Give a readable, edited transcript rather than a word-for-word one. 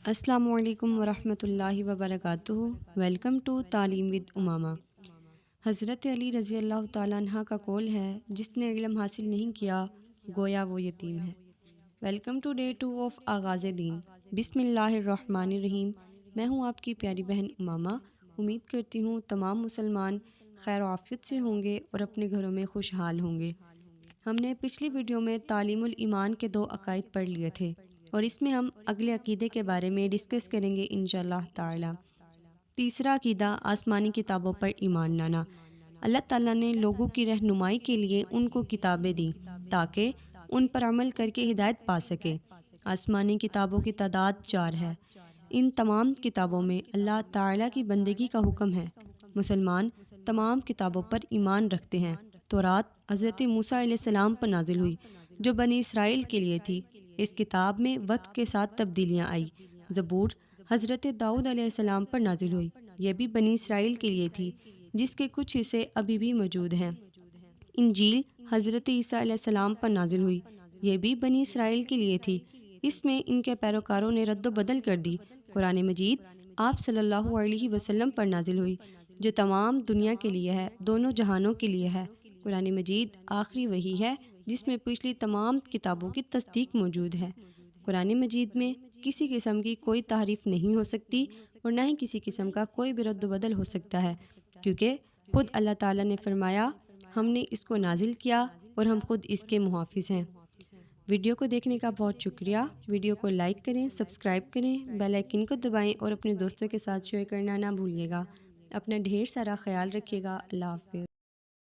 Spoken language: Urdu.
السلام علیکم ورحمۃ اللہ وبرکاتہ۔ ویلکم ٹو تعلیم ود امامہ۔ حضرت علی رضی اللہ تعالیٰ عنہ کا قول ہے، جس نے علم حاصل نہیں کیا گویا وہ یتیم ہے۔ ویلکم ٹو ڈے 2 آف آغاز دین۔ بسم اللہ الرحمن الرحیم۔ میں ہوں آپ کی پیاری بہن امامہ۔ امید کرتی ہوں تمام مسلمان خیر و عافیت سے ہوں گے اور اپنے گھروں میں خوشحال ہوں گے۔ ہم نے پچھلی ویڈیو میں تعلیم الایمان کے 2 عقائد پڑھ لیے تھے، اور اس میں ہم اگلے عقیدے کے بارے میں ڈسکس کریں گے انشاءاللہ تعالی۔ تیسرا عقیدہ آسمانی کتابوں پر ایمان لانا۔ اللہ تعالیٰ نے لوگوں کی رہنمائی کے لیے ان کو کتابیں دیں تاکہ ان پر عمل کر کے ہدایت پا سکے۔ آسمانی کتابوں کی تعداد 4 ہے۔ ان تمام کتابوں میں اللہ تعالیٰ کی بندگی کا حکم ہے۔ مسلمان تمام کتابوں پر ایمان رکھتے ہیں۔ تورات حضرت موسیٰ علیہ السلام پر نازل ہوئی، جو بنی اسرائیل کے لیے تھی۔ اس کتاب میں وقت کے ساتھ تبدیلیاں آئی۔ زبور حضرت داؤد علیہ السلام پر نازل ہوئی، یہ بھی بنی اسرائیل کے لیے تھی، جس کے کچھ حصے ابھی بھی موجود ہیں۔ انجیل حضرت عیسیٰ علیہ السلام پر نازل ہوئی، یہ بھی بنی اسرائیل کے لیے تھی۔ اس میں ان کے پیروکاروں نے رد و بدل کر دی۔ قرآن مجید آپ صلی اللہ علیہ وسلم پر نازل ہوئی، جو تمام دنیا کے لیے ہے، دونوں جہانوں کے لیے ہے۔ قرآن مجید آخری وحی ہے، جس میں پچھلی تمام کتابوں کی تصدیق موجود ہے۔ قرآن مجید میں کسی قسم کی کوئی تحریف نہیں ہو سکتی، اور نہ ہی کسی قسم کا کوئی بھی رد و بدل ہو سکتا ہے، کیونکہ خود اللہ تعالیٰ نے فرمایا، ہم نے اس کو نازل کیا اور ہم خود اس کے محافظ ہیں۔ ویڈیو کو دیکھنے کا بہت شکریہ۔ ویڈیو کو لائک کریں، سبسکرائب کریں، بیل آئیکن کو دبائیں اور اپنے دوستوں کے ساتھ شیئر کرنا نہ بھولیے گا۔ اپنا ڈھیر سارا خیال رکھیے گا۔ اللہ حافظ۔